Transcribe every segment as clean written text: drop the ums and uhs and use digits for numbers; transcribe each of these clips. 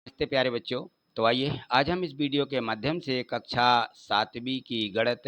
नमस्ते प्यारे बच्चों। तो आइए आज हम इस वीडियो के माध्यम से कक्षा 7वीं की गणित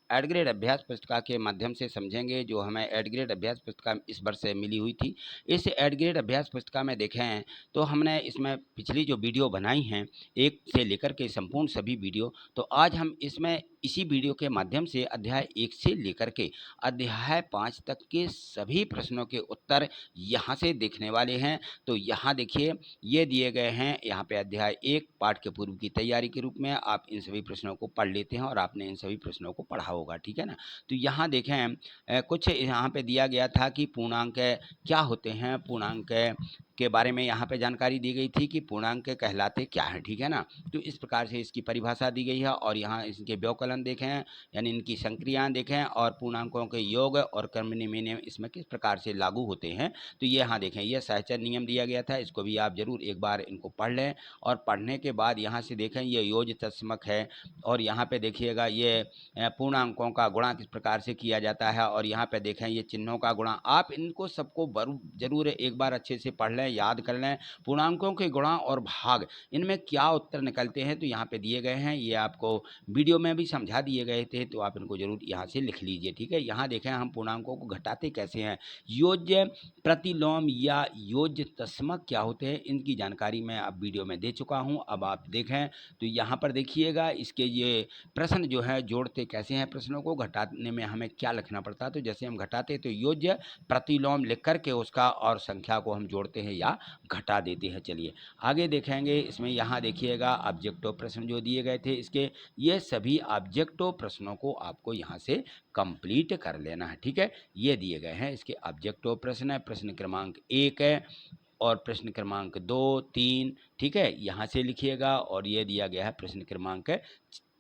एड ग्रेड अभ्यास पुस्तिका के माध्यम से समझेंगे, जो हमें एड ग्रेड अभ्यास पुस्तिका इस वर्ष से मिली हुई थी। इस एड ग्रेड अभ्यास पुस्तिका में देखें तो हमने इसमें पिछली जो वीडियो बनाई हैं, 1 से लेकर के संपूर्ण सभी वीडियो, तो आज हम इसमें इसी वीडियो के माध्यम से अध्याय 1 से लेकर के अध्याय 5 तक के सभी प्रश्नों के उत्तर यहाँ से देखने वाले हैं। तो यहाँ देखिए, ये दिए गए हैं यहाँ पे अध्याय 1 पाठ के पूर्व की तैयारी के रूप में। आप इन सभी प्रश्नों को पढ़ लेते हैं और आपने इन सभी प्रश्नों को पढ़ा होगा, ठीक है ना। तो यहाँ देखें कुछ यहाँ पे दिया गया था कि पूर्णांक क्या होते हैं, पूर्णांक के बारे में यहाँ पे जानकारी दी गई थी कि पूर्णांक कहलाते क्या हैं, ठीक है ना। तो इस प्रकार से इसकी परिभाषा दी गई है और यहाँ इसके व्यवकलन देखें, यानी इनकी संक्रियाएं देखें और पूर्णांकों के योग और कर्मनियम नियम इसमें किस प्रकार से लागू होते हैं। तो ये यहाँ देखें, ये सहचर नियम दिया गया था, इसको भी आप जरूर एक बार इनको पढ़ लें। और पढ़ने के बाद यहाँ से देखें, ये योज्य तत्समक है और यहाँ पे देखिएगा ये पूर्णांकों का गुणा किस प्रकार से किया जाता है। और यहाँ पे देखें ये चिन्हों का गुणा, आप इनको सबको जरूर एक बार अच्छे से पढ़ लें, याद कर लें। पूर्णांकों के गुणा और भाग, इनमें क्या उत्तर निकलते हैं तो यहाँ पे दिए गए हैं, ये आपको वीडियो में भी समझा दिए गए थे, तो आप इनको जरूर यहाँ से लिख लीजिए, ठीक है। यहाँ देखें हम पूर्णांकों को घटाते कैसे हैं। योज्य प्रतिलोम या योज्य तस्मक क्या होते हैं, इनकी जानकारी मैं अब वीडियो में दे चुका हूं। अब आप देखें तो यहाँ पर देखिएगा, इसके ये प्रश्न जो है जोड़ते कैसे हैं, प्रश्नों को घटाने में हमें क्या लिखना पड़ता है। तो जैसे हम घटाते तो योज्य प्रतिलोम लिख करके उसका और संख्या को हम जोड़ते हैं या घटा देते हैं। चलिए आगे देखेंगे, इसमें यहाँ देखिएगा ऑब्जेक्टिव प्रश्न जो दिए गए थे, इसके ये सभी ऑब्जेक्टिव प्रश्नों को आपको यहाँ से कंप्लीट कर लेना है, ठीक है। ये दिए गए हैं इसके ऑब्जेक्टिव प्रश्न है, प्रश्न क्रमांक 1 है और प्रश्न क्रमांक 2, 3, ठीक है, यहाँ से लिखिएगा। और ये दिया गया है प्रश्न क्रमांक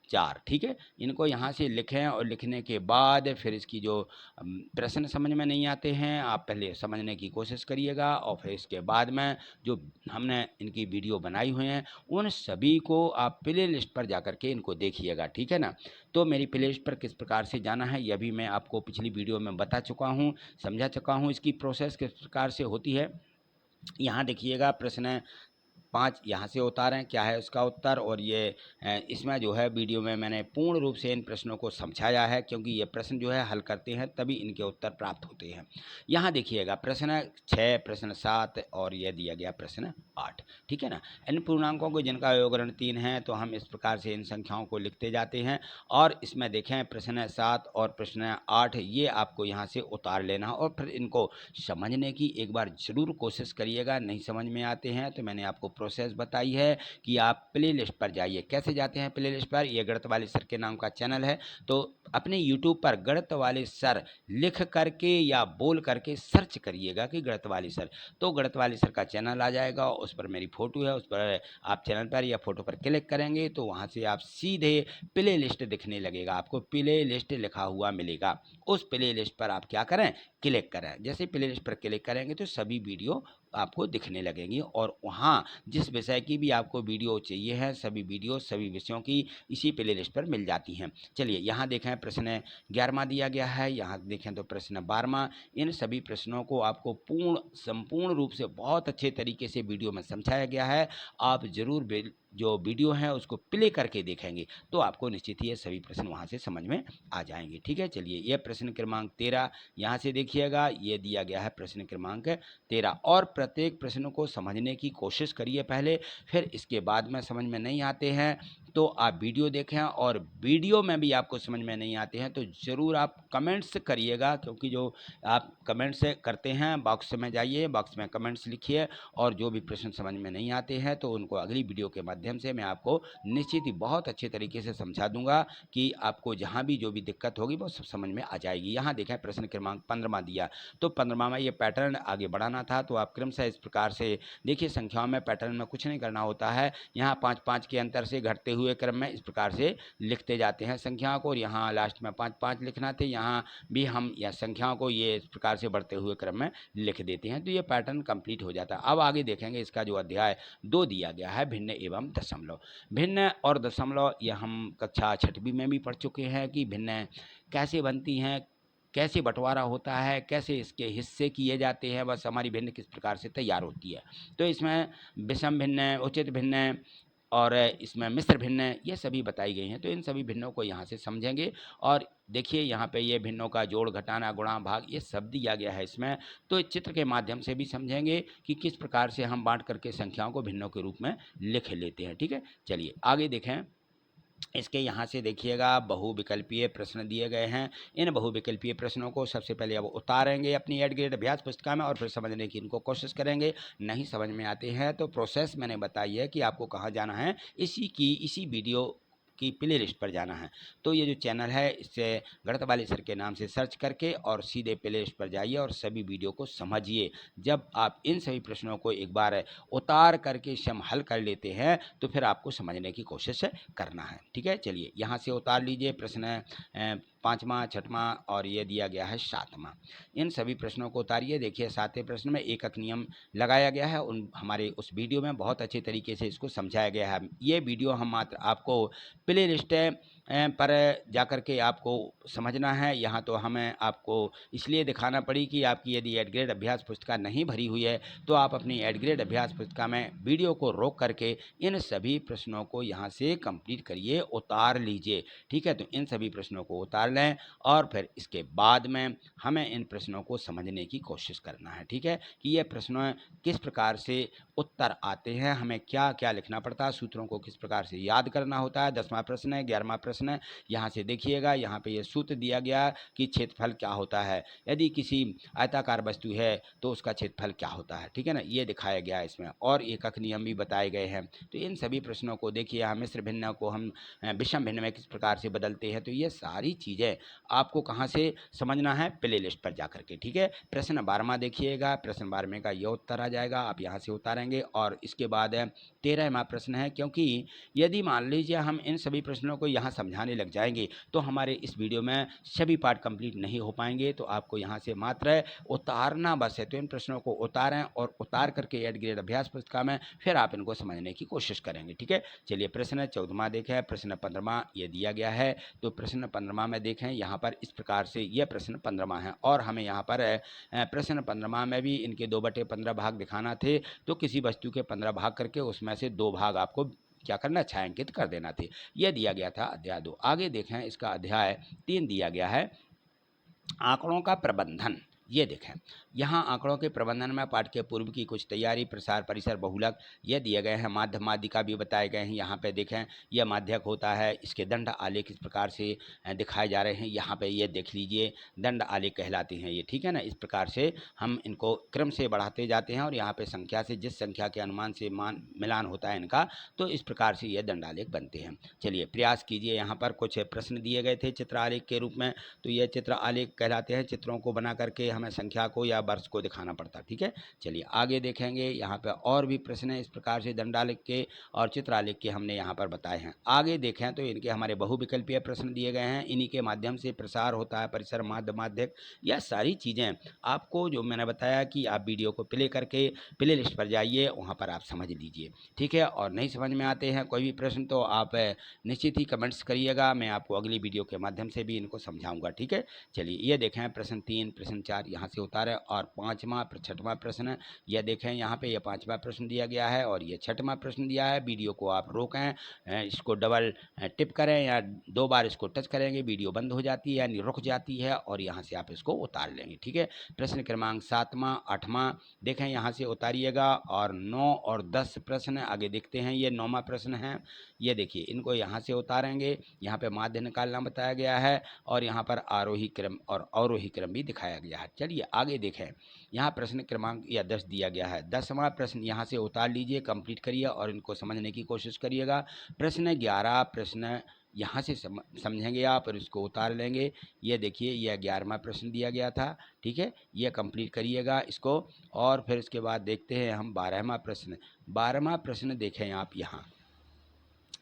4, ठीक है। इनको यहाँ से लिखें और लिखने के बाद फिर इसकी जो प्रश्न समझ में नहीं आते हैं, आप पहले समझने की कोशिश करिएगा और फिर इसके बाद में जो हमने इनकी वीडियो बनाई हुई हैं उन सभी को आप प्ले लिस्ट पर जा कर के इनको देखिएगा, ठीक है ना। तो मेरी प्ले लिस्ट पर किस प्रकार से जाना है यह भी मैं आपको पिछली वीडियो में बता चुका हूँ, समझा चुका हूँ, इसकी प्रोसेस किस प्रकार से होती है। यहाँ देखिएगा प्रश्न 5 यहाँ से उतारें, क्या है उसका उत्तर। और ये इसमें जो है वीडियो में मैंने पूर्ण रूप से इन प्रश्नों को समझाया है, क्योंकि ये प्रश्न जो है हल करते हैं तभी इनके उत्तर प्राप्त होते हैं। यहाँ देखिएगा प्रश्न 6, प्रश्न 7 और यह दिया गया प्रश्न 8, ठीक है ना। इन पूर्णांकों को जिनका योगरण 3 है, तो हम इस प्रकार से इन संख्याओं को लिखते जाते हैं। और इसमें देखें प्रश्न 7 और प्रश्न 8, ये आपको यहाँ से उतार लेना और फिर इनको समझने की एक बार ज़रूर कोशिश करिएगा। नहीं समझ में आते हैं तो मैंने आपको प्रोसेस बताई है कि आप प्ले लिस्ट पर जाइए। कैसे जाते हैं प्ले लिस्ट पर, यह गणित वाले सर के नाम का चैनल है, तो अपने यूट्यूब पर गणित वाले सर लिख करके या बोल करके सर्च करिएगा कि गणित वाले सर, तो गणित वाले सर का चैनल आ जाएगा। उस पर मेरी फ़ोटो है, उस पर आप चैनल पर या फ़ोटो पर क्लिक करेंगे तो वहाँ से आप सीधे प्ले लिस्ट दिखने लगेगा, आपको प्ले लिस्ट लिखा हुआ मिलेगा। उस प्ले लिस्ट पर आप क्या करें, क्लिक करें। जैसे प्ले लिस्ट पर क्लिक करेंगे तो सभी वीडियो आपको दिखने लगेंगी और वहाँ जिस विषय की भी आपको वीडियो चाहिए है, सभी वीडियो सभी विषयों की इसी प्ले लिस्ट पर मिल जाती हैं। चलिए यहाँ देखें प्रश्न 11वां दिया गया है, यहाँ देखें तो प्रश्न 12वां। इन सभी प्रश्नों को आपको संपूर्ण रूप से बहुत अच्छे तरीके से वीडियो में समझाया गया है। आप ज़रूर जो वीडियो है उसको प्ले करके देखेंगे तो आपको निश्चित ही ये सभी प्रश्न वहाँ से समझ में आ जाएंगे, ठीक है। चलिए ये प्रश्न क्रमांक 13 यहाँ से देखिएगा, ये दिया गया है प्रश्न क्रमांक 13। और प्रत्येक प्रश्न को समझने की कोशिश करिए पहले, फिर इसके बाद में समझ में नहीं आते हैं तो आप वीडियो देखें, और वीडियो में भी आपको समझ में नहीं आते हैं तो ज़रूर आप कमेंट्स करिएगा, क्योंकि जो आप कमेंट्स करते हैं बॉक्स में जाइए, बॉक्स में कमेंट्स लिखिए और जो भी प्रश्न समझ में नहीं आते हैं तो उनको अगली वीडियो के माध्यम से मैं आपको निश्चित ही बहुत अच्छे तरीके से समझा दूंगा कि आपको जहाँ भी जो भी दिक्कत होगी वो सब समझ में आ जाएगी। यहाँ देखें प्रश्न क्रमांक 15वां दिया, तो 15वां में ये पैटर्न आगे बढ़ाना था, तो आप क्रमशः इस प्रकार से देखिए, संख्याओं में पैटर्न में कुछ नहीं करना होता है। यहाँ 5-5 के अंतर से घटते हुए क्रम में इस प्रकार से लिखते जाते हैं संख्याओं को, और यहाँ लास्ट में 5-5 लिखना थे, यहाँ भी हम या संख्याओं को ये इस प्रकार से बढ़ते हुए क्रम में लिख देते हैं, तो ये पैटर्न कंप्लीट हो जाता है। अब आगे देखेंगे इसका जो अध्याय 2 दिया गया है, भिन्न एवं दशमलव। भिन्न और दशमलव, यह हम कक्षा 6वीं में भी पढ़ चुके हैं कि भिन्न कैसे बनती हैं, कैसे बंटवारा होता है, कैसे इसके हिस्से किए जाते हैं, बस हमारी भिन्न किस प्रकार से तैयार होती है। तो इसमें विषम भिन्न, उचित भिन्न और इसमें मिश्र भिन्न, ये सभी बताई गई हैं। तो इन सभी भिन्नों को यहाँ से समझेंगे और देखिए यहाँ पे ये भिन्नों का जोड़, घटाना, गुणा, भाग ये सब दिया गया है इसमें। तो चित्र के माध्यम से भी समझेंगे कि किस प्रकार से हम बांट करके संख्याओं को भिन्नों के रूप में लिख लेते हैं। ठीक है, चलिए आगे देखें। इसके यहाँ से देखिएगा बहुविकल्पीय प्रश्न दिए गए हैं। इन बहुविकल्पीय प्रश्नों को सबसे पहले अब उतारेंगे अपनी 8 ग्रेड अभ्यास पुस्तिका में और फिर समझने की इनको कोशिश करेंगे। नहीं समझ में आते हैं तो प्रोसेस मैंने बताई है कि आपको कहाँ जाना है, इसी वीडियो की प्ले लिस्ट पर जाना है। तो ये जो चैनल है इससे गणित वाले सर के नाम से सर्च करके और सीधे प्ले लिस्ट पर जाइए और सभी वीडियो को समझिए। जब आप इन सभी प्रश्नों को एक बार उतार करके स्वयं हल कर लेते हैं तो फिर आपको समझने की कोशिश करना है। ठीक है, चलिए यहाँ से उतार लीजिए प्रश्न 5वां, 6वां और ये दिया गया है 7वां। इन सभी प्रश्नों को उतारिए। देखिए 7वें प्रश्न में एकक नियम लगाया गया है। हमारे उस वीडियो में बहुत अच्छे तरीके से इसको समझाया गया है। ये वीडियो हम मात्र आपको प्ले लिस्ट पर जाकर के आपको समझना है। यहाँ तो हमें आपको इसलिए दिखाना पड़ी कि आपकी यदि 8 ग्रेड अभ्यास पुस्तिका नहीं भरी हुई है तो आप अपनी 8 ग्रेड अभ्यास पुस्तिका में वीडियो को रोक करके इन सभी प्रश्नों को यहाँ से कंप्लीट करिए, उतार लीजिए। ठीक है, तो इन सभी प्रश्नों को उतार लें और फिर इसके बाद में हमें इन प्रश्नों को समझने की कोशिश करना है। ठीक है, कि ये प्रश्न किस प्रकार से उत्तर आते हैं, हमें क्या क्या लिखना पड़ता है, सूत्रों को किस प्रकार से याद करना होता है। 10वां प्रश्न है, 11वां प्रश्न है। यहाँ से देखिएगा, यहाँ पे ये सूत्र दिया गया कि क्षेत्रफल क्या होता है। यदि किसी आयताकार वस्तु है तो उसका क्षेत्रफल क्या होता है। ठीक है ना, ये दिखाया गया है इसमें और एकक नियम भी बताए गए हैं। तो इन सभी प्रश्नों को देखिए, हम मिश्र भिन्न को हम विषम भिन्न में किस प्रकार से बदलते हैं। तो ये सारी चीज़ें आपको कहाँ से समझना है, प्ले लिस्ट पर जा करके। ठीक है, प्रश्न 12वां देखिएगा। प्रश्न 12वें का ये उत्तर आ जाएगा, आप यहाँ से उतारेंगे और इसके बाद 13वां प्रश्न है। क्योंकि यदि मान लीजिए हम इन सभी प्रश्नों को यहाँ समझाने लग जाएंगे तो हमारे इस वीडियो में सभी पार्ट कंप्लीट नहीं हो पाएंगे। तो आपको यहाँ से मात्र उतारना बस है। तो इन प्रश्नों को उतारें और उतार करके 8 ग्रेड अभ्यास पुस्तिका में फिर आप इनको समझने की कोशिश करेंगे। ठीक है, चलिए प्रश्न 14वां देखें। प्रश्न 15वां ये दिया गया है। तो प्रश्न 15वां में देखें, यहाँ पर इस प्रकार से यह प्रश्न 15वां है और हमें यहाँ पर प्रश्न 15वां में भी इनके 2/15 भाग दिखाना थे। तो किसी वस्तु के 15 भाग करके उसमें से 2 भाग आपको क्या करना, छायांकित कर देना थे। यह दिया गया था अध्याय 2। आगे देखें, इसका अध्याय 3 दिया गया है, आंकड़ों का प्रबंधन। ये देखें, यहाँ आंकड़ों के प्रबंधन में पाठ के पूर्व की कुछ तैयारी, प्रसार, परिसर, बहुलक ये दिए गए हैं। माध्य, माध्यिका भी बताए गए हैं। यहाँ पे देखें, यह माध्यक होता है, इसके दंड आलेख इस प्रकार से दिखाए जा रहे हैं। यहाँ पे ये देख लीजिए, दंड आलेख कहलाते हैं ये। ठीक है ना, इस प्रकार से हम इनको क्रम से बढ़ाते जाते हैं और यहाँ पे संख्या से, जिस संख्या के अनुमान से मिलान होता है इनका, तो इस प्रकार से ये दंड आलेख बनते हैं। चलिए प्रयास कीजिए। यहाँ पर कुछ प्रश्न दिए गए थे चित्र आलेख के रूप में, तो ये चित्र आलेख कहलाते हैं। चित्रों को बना करके हमें संख्या को या वर्ष को दिखाना पड़ता। ठीक है, चलिए आगे देखेंगे। यहाँ पे और भी प्रश्न है इस प्रकार से दंडालेख के और चित्रालेख के हमने यहाँ पर बताए हैं। आगे देखें तो इनके हमारे बहुविकल्पीय प्रश्न दिए गए हैं। इन्हीं के माध्यम से प्रसार होता है, परिसर, माध्य, माध्यक, यह सारी चीज़ें आपको जो मैंने बताया कि आप वीडियो को प्ले करके प्ले लिस्ट पर जाइए, वहाँ पर आप समझ लीजिए। ठीक है, और नहीं समझ में आते हैं कोई भी प्रश्न तो आप निश्चित ही कमेंट्स करिएगा, मैं आपको अगली वीडियो के माध्यम से भी इनको समझाऊंगा। ठीक है, चलिए ये देखें प्रश्न 3, प्रश्न 4 यहाँ से उतारें और 5वां 6वां प्रश्न यह देखें। यहाँ पे यह 5वां प्रश्न दिया गया है और ये 6वां प्रश्न दिया है। वीडियो को आप रोकें, इसको डबल टिप करें या 2 बार इसको टच करेंगे, वीडियो बंद हो जाती है यानी रुक जाती है और यहाँ से आप इसको उतार लेंगे। ठीक है, प्रश्न क्रमांक 7वां 8वां देखें, यहाँ से उतारिएगा और 9 और 10 प्रश्न आगे देखते हैं। ये 9वां प्रश्न है, ये देखिए, इनको यहाँ से उतारेंगे। यहाँ पे माध्य निकालना बताया गया है और यहाँ पर आरोही क्रम और अवरोही क्रम भी दिखाया गया है। चलिए आगे देखें, यहाँ प्रश्न क्रमांक या 10 दिया गया है। 10वां प्रश्न यहाँ से उतार लीजिए, कंप्लीट करिए और इनको समझने की कोशिश करिएगा। प्रश्न 11 प्रश्न यहाँ से समझेंगे आप और इसको उतार लेंगे। ये देखिए, यह 11वां प्रश्न दिया गया था। ठीक है, ये कंप्लीट करिएगा इसको और फिर इसके बाद देखते हैं हम 12वां प्रश्न। 12वां प्रश्न देखें आप, यहाँ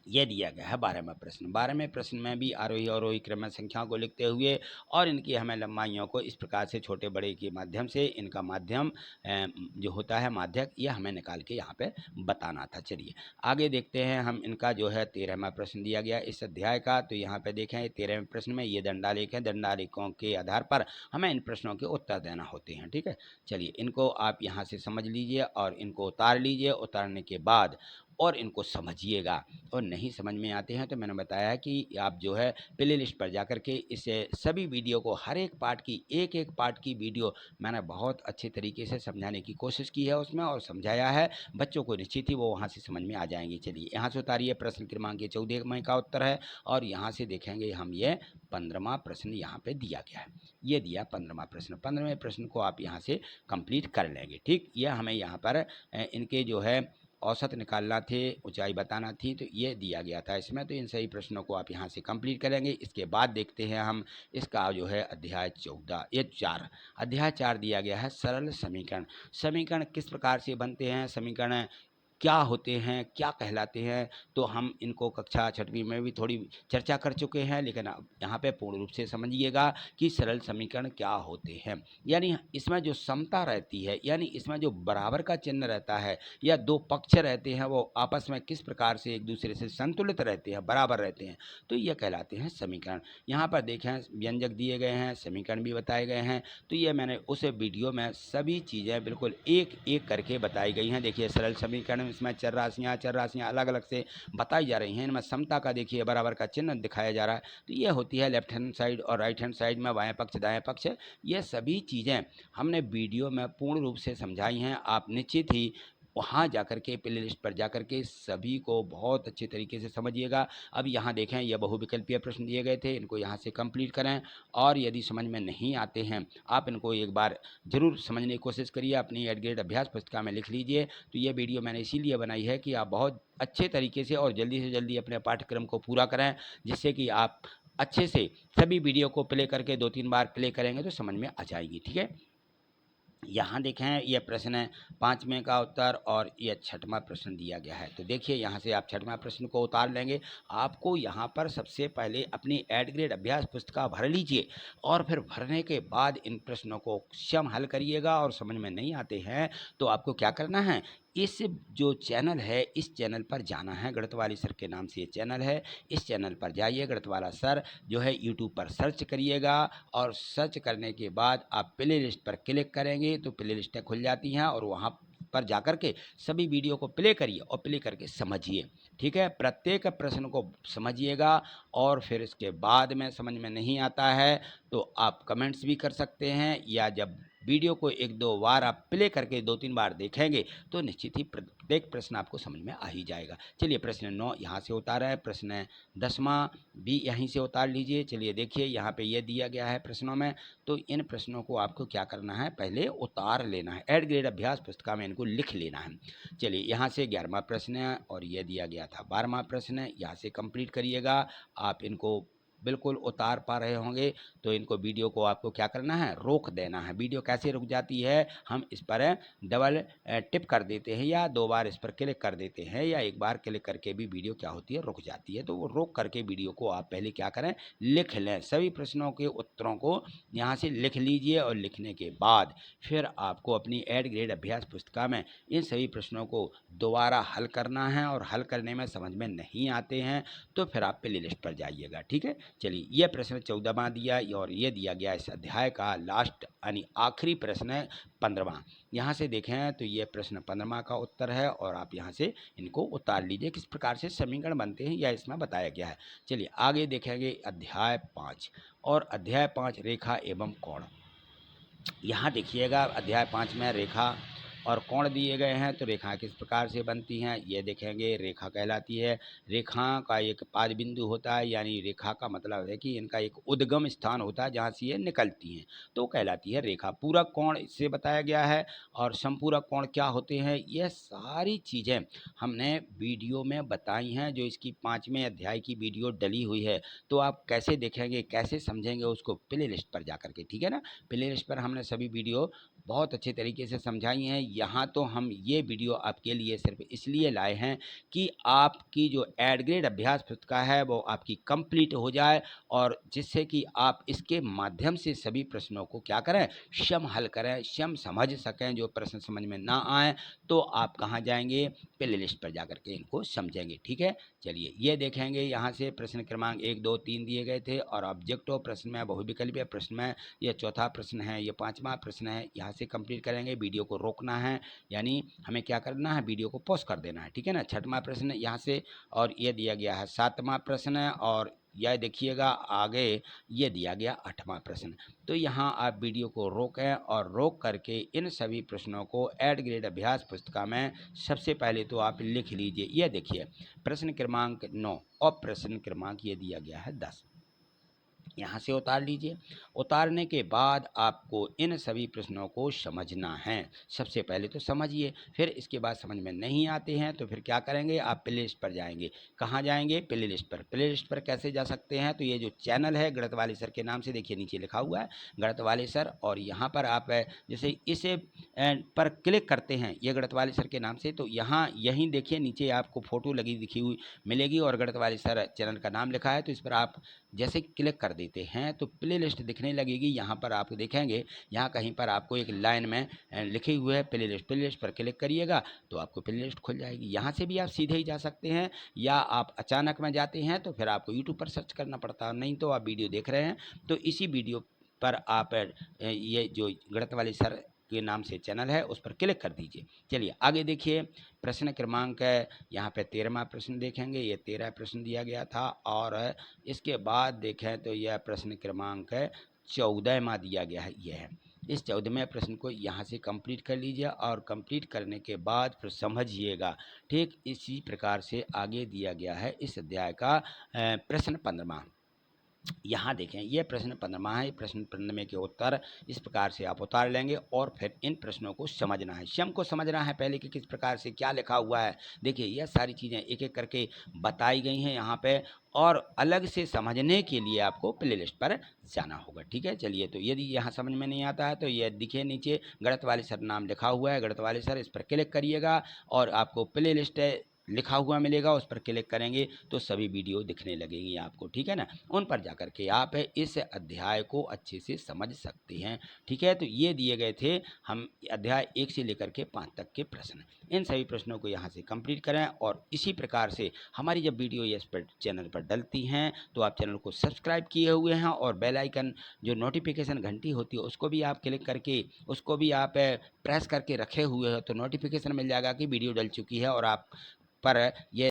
ये दिया गया है 12वां प्रश्न। 12वें प्रश्न में भी आरोही अवरोही क्रम में संख्याओं को लिखते हुए और इनकी हमें लंबाइयों को इस प्रकार से छोटे बड़े के माध्यम से इनका माध्यम जो होता है माध्यक, यह हमें निकाल के यहाँ पे बताना था। चलिए आगे देखते हैं हम इनका जो है 13वां प्रश्न दिया गया इस अध्याय का। तो यहाँ पे देखें 13वें प्रश्न में ये दंडालेख है, दंडालेखों के आधार पर हमें इन प्रश्नों के उत्तर देना होते हैं। ठीक है, चलिए इनको आप यहाँ से समझ लीजिए और इनको उतार लीजिए। उतारने के बाद और इनको समझिएगा, और नहीं समझ में आते हैं तो मैंने बताया कि आप जो है प्ले लिस्ट पर जाकर के इसे सभी वीडियो को, हर एक पार्ट की एक एक पार्ट की वीडियो मैंने बहुत अच्छे तरीके से समझाने की कोशिश की है उसमें, और समझाया है। बच्चों को निश्चित ही वो वहाँ से समझ में आ जाएंगे। चलिए यहाँ से उतारिए, प्रश्न क्रमांक 14वें का उत्तर है, और यहाँ से देखेंगे हम ये 15वां प्रश्न यहाँ पे दिया गया है। ये दिया 15वां प्रश्न। 15वें प्रश्न को आप यहाँ से कंप्लीट कर लेंगे। ठीक, यह हमें यहाँ पर इनके जो है औसत निकालना थे, ऊंचाई बताना थी, तो ये दिया गया था इसमें। तो इन सही प्रश्नों को आप यहाँ से कंप्लीट करेंगे। इसके बाद देखते हैं हम इसका जो है अध्याय 14 ये 4 अध्याय 4 दिया गया है सरल समीकरण। समीकरण किस प्रकार से बनते हैं, समीकरण क्या होते हैं, क्या कहलाते हैं, तो हम इनको कक्षा 6वीं में भी थोड़ी चर्चा कर चुके हैं, लेकिन अब यहाँ पे पूर्ण रूप से समझिएगा कि सरल समीकरण क्या होते हैं। यानी इसमें जो समता रहती है, यानी इसमें जो बराबर का चिन्ह रहता है या दो पक्ष रहते हैं वो आपस में किस प्रकार से एक दूसरे से संतुलित रहते हैं, बराबर रहते हैं, तो ये कहलाते हैं समीकरण। यहाँ पर देखें व्यंजक दिए गए हैं, समीकरण भी बताए गए हैं। तो ये मैंने उस वीडियो में सभी चीज़ें बिल्कुल एक एक करके बताई गई हैं। देखिए सरल समीकरण, इसमें चर राशियाँ अलग अलग से बताई जा रही हैं। इनमें समता का देखिए बराबर का चिन्ह दिखाया जा रहा है। तो ये होती है लेफ्ट हैंड साइड और राइट हैंड साइड में बाएं पक्ष दाएं पक्ष। ये सभी चीज़ें हमने वीडियो में पूर्ण रूप से समझाई हैं। आप निश्चित ही वहाँ जाकर के प्ले लिस्ट पर जाकर के सभी को बहुत अच्छे तरीके से समझिएगा। अब यहाँ देखें ये बहुविकल्पीय प्रश्न दिए गए थे, इनको यहाँ से कंप्लीट करें, और यदि समझ में नहीं आते हैं आप इनको एक बार ज़रूर समझने की कोशिश करिए, अपनी एट ग्रेड अभ्यास पुस्तिका में लिख लीजिए। तो ये वीडियो मैंने इसीलिए बनाई है कि आप बहुत अच्छे तरीके से और जल्दी से जल्दी अपने पाठ्यक्रम को पूरा करें, जिससे कि आप अच्छे से सभी वीडियो को प्ले करके 2-3 बार प्ले करेंगे तो समझ में आ जाएगी। ठीक है, यहाँ देखें ये प्रश्न है 5वें का उत्तर, और ये 6वां प्रश्न दिया गया है। तो देखिए यहाँ से आप 6वां प्रश्न को उतार लेंगे। आपको यहाँ पर सबसे पहले अपनी एट ग्रेड अभ्यास पुस्तिका भर लीजिए, और फिर भरने के बाद इन प्रश्नों को स्वयं हल करिएगा। और समझ में नहीं आते हैं तो आपको क्या करना है, इस जो चैनल है इस चैनल पर जाना है। गणित वाली सर के नाम से ये चैनल है, इस चैनल पर जाइए। गणित वाला सर जो है यूट्यूब पर सर्च करिएगा, और सर्च करने के बाद आप प्ले लिस्ट पर क्लिक करेंगे तो प्ले लिस्टें खुल जाती हैं, और वहाँ पर जाकर के सभी वीडियो को प्ले करिए और प्ले करके समझिए। ठीक है, प्रत्येक प्रश्न को समझिएगा, और फिर इसके बाद में समझ में नहीं आता है तो आप कमेंट्स भी कर सकते हैं, या जब वीडियो को 1-2 बार आप प्ले करके 2-3 बार देखेंगे तो निश्चित ही प्रत्येक प्रश्न आपको समझ में आ ही जाएगा। चलिए प्रश्न 9 यहाँ से उतारा है, प्रश्न 10वां भी यहीं से उतार लीजिए। चलिए देखिए यहाँ पे ये दिया गया है प्रश्नों में, तो इन प्रश्नों को आपको क्या करना है, पहले उतार लेना है। एट ग्रेड अभ्यास पुस्तिका में इनको लिख लेना है। चलिए यहाँ से 11वां प्रश्न है, और ये दिया गया था 12वां प्रश्न है, यहाँ से कंप्लीट करिएगा। आप इनको बिल्कुल उतार पा रहे होंगे तो इनको वीडियो को आपको क्या करना है, रोक देना है। वीडियो कैसे रुक जाती है, हम इस पर डबल टिप कर देते हैं, या 2 बार इस पर क्लिक कर देते हैं, या एक बार क्लिक करके भी वीडियो क्या होती है, रुक जाती है। तो वो रोक करके वीडियो को आप पहले क्या करें, लिख लें। सभी प्रश्नों के उत्तरों को यहाँ से लिख लीजिए, और लिखने के बाद फिर आपको अपनी एट ग्रेड अभ्यास पुस्तिका में इन सभी प्रश्नों को दोबारा हल करना है, और हल करने में समझ में नहीं आते हैं तो फिर आप प्ले लिस्ट पर जाइएगा। ठीक है, चलिए ये प्रश्न 14वां दिया, और ये दिया गया इस अध्याय का लास्ट यानी आखिरी प्रश्न है 15वां। यहाँ से देखें तो ये प्रश्न 15वां का उत्तर है, और आप यहाँ से इनको उतार लीजिए किस प्रकार से समीकरण बनते हैं, या इसमें बताया गया है। चलिए आगे देखेंगे अध्याय 5, और अध्याय 5 रेखा एवं कोण। यहाँ देखिएगा अध्याय 5 में रेखा और कोण दिए गए हैं। तो रेखाएं किस प्रकार से बनती हैं ये देखेंगे। रेखा कहलाती है, रेखा का एक पाद बिंदु होता है, यानी रेखा का मतलब है कि इनका एक उद्गम स्थान होता है जहाँ से ये निकलती हैं, तो कहलाती है रेखा। पूरक कोण इससे बताया गया है, और संपूरक कोण क्या होते हैं, ये सारी चीज़ें हमने वीडियो में बताई हैं, जो इसकी 5वें अध्याय की वीडियो डली हुई है। तो आप कैसे देखेंगे, कैसे समझेंगे उसको, प्ले लिस्ट पर जा करके। ठीक है ना, प्ले लिस्ट पर हमने सभी वीडियो बहुत अच्छे तरीके से समझाई हैं। यहाँ तो हम ये वीडियो आपके लिए सिर्फ इसलिए लाए हैं कि आपकी जो एड ग्रेड अभ्यास पुस्तिका है वो आपकी कंप्लीट हो जाए, और जिससे कि आप इसके माध्यम से सभी प्रश्नों को क्या करें, स्वयं हल करें, स्वयं समझ सकें। जो प्रश्न समझ में ना आए तो आप कहाँ जाएंगे, प्ले लिस्ट पर जाकर के इनको समझेंगे। ठीक है, चलिए ये देखेंगे। यहाँ से प्रश्न क्रमांक 1, 2, 3 दिए गए थे, और ऑब्जेक्टिव प्रश्न में, बहुविकल्पीय प्रश्न में ये चौथा प्रश्न है, ये 5वां प्रश्न है। यहाँ से कंप्लीट करेंगे। वीडियो को रोकना है, यानी हमें क्या करना है, वीडियो को पॉज कर देना है। ठीक है ना। 6वां प्रश्न यहाँ से, और ये दिया गया है 7वां प्रश्न, और यह देखिएगा आगे ये दिया गया 8वां प्रश्न। तो यहाँ आप वीडियो को रोकें, और रोक करके इन सभी प्रश्नों को एड ग्रेड अभ्यास पुस्तिका में सबसे पहले तो आप लिख लीजिए। ये देखिए प्रश्न क्रमांक 9 और प्रश्न क्रमांक ये दिया गया है 10, यहाँ से उतार लीजिए। उतारने के बाद आपको इन सभी प्रश्नों को समझना है। सबसे पहले तो समझिए, फिर इसके बाद समझ में नहीं आते हैं तो फिर क्या करेंगे, आप प्ले लिस्ट पर जाएंगे। कहाँ जाएंगे, प्ले लिस्ट पर। प्ले लिस्ट पर कैसे जा सकते हैं, तो ये जो चैनल है गणित वाले सर के नाम से, देखिए नीचे लिखा हुआ है गणित वाले सर, और यहाँ पर आप जैसे इसे पर क्लिक करते हैं, ये गणित वाले सर के नाम से, तो यहाँ यहीं देखिए नीचे आपको फ़ोटो लगी दिखी हुई मिलेगी, और गणित वाले सर चैनल का नाम लिखा है। तो इस पर आप जैसे क्लिक कर देते हैं तो प्ले लिस्ट दिखने लगेगी। यहाँ पर आप देखेंगे, यहाँ कहीं पर आपको एक लाइन में लिखे हुए है प्ले लिस्ट। प्ले लिस्ट पर क्लिक करिएगा तो आपको प्ले लिस्ट खुल जाएगी। यहाँ से भी आप सीधे ही जा सकते हैं, या आप अचानक में जाते हैं तो फिर आपको यूट्यूब पर सर्च करना पड़ता है। नहीं तो आप वीडियो देख रहे हैं तो इसी वीडियो पर आप ये जो गणित वाले सर के नाम से चैनल है उस पर क्लिक कर दीजिए। चलिए आगे देखिए, प्रश्न क्रमांक यहाँ पे 13वां प्रश्न देखेंगे। ये 13 प्रश्न दिया गया था, और इसके बाद देखें तो यह प्रश्न क्रमांक 14वां दिया गया है। यह है, इस 14वें प्रश्न को यहाँ से कंप्लीट कर लीजिए, और कंप्लीट करने के बाद फिर समझिएगा। ठीक इसी प्रकार से आगे दिया गया है इस अध्याय का प्रश्न 15वां। यहाँ देखें, यह प्रश्न 15वां है। प्रश्न 15वें के उत्तर इस प्रकार से आप उतार लेंगे, और फिर इन प्रश्नों को समझना है। स्वयं को समझना है पहले कि किस प्रकार से क्या लिखा हुआ है। देखिए यह सारी चीज़ें एक एक करके बताई गई हैं यहाँ पे, और अलग से समझने के लिए आपको प्ले लिस्ट पर जाना होगा। ठीक है, चलिए। तो यदि यहाँ समझ में नहीं आता है तो यह दिखे नीचे गणित वाले सर नाम लिखा हुआ है, गणित वाले सर, इस पर क्लिक करिएगा और आपको प्ले लिस्ट लिखा हुआ मिलेगा, उस पर क्लिक करेंगे तो सभी वीडियो दिखने लगेंगी आपको। ठीक है ना, उन पर जाकर के आप इस अध्याय को अच्छे से समझ सकते हैं। ठीक है, तो ये दिए गए थे हम अध्याय 1 से लेकर के 5 तक के प्रश्न। इन सभी प्रश्नों को यहाँ से कंप्लीट करें, और इसी प्रकार से हमारी जब वीडियो इस पर चैनल पर डलती हैं तो आप चैनल को सब्सक्राइब किए हुए हैं, और बेल आइकन जो नोटिफिकेशन घंटी होती है उसको भी आप क्लिक करके, उसको भी आप प्रेस करके रखे हुए हो तो नोटिफिकेशन मिल जाएगा कि वीडियो डल चुकी है, और आप पर ये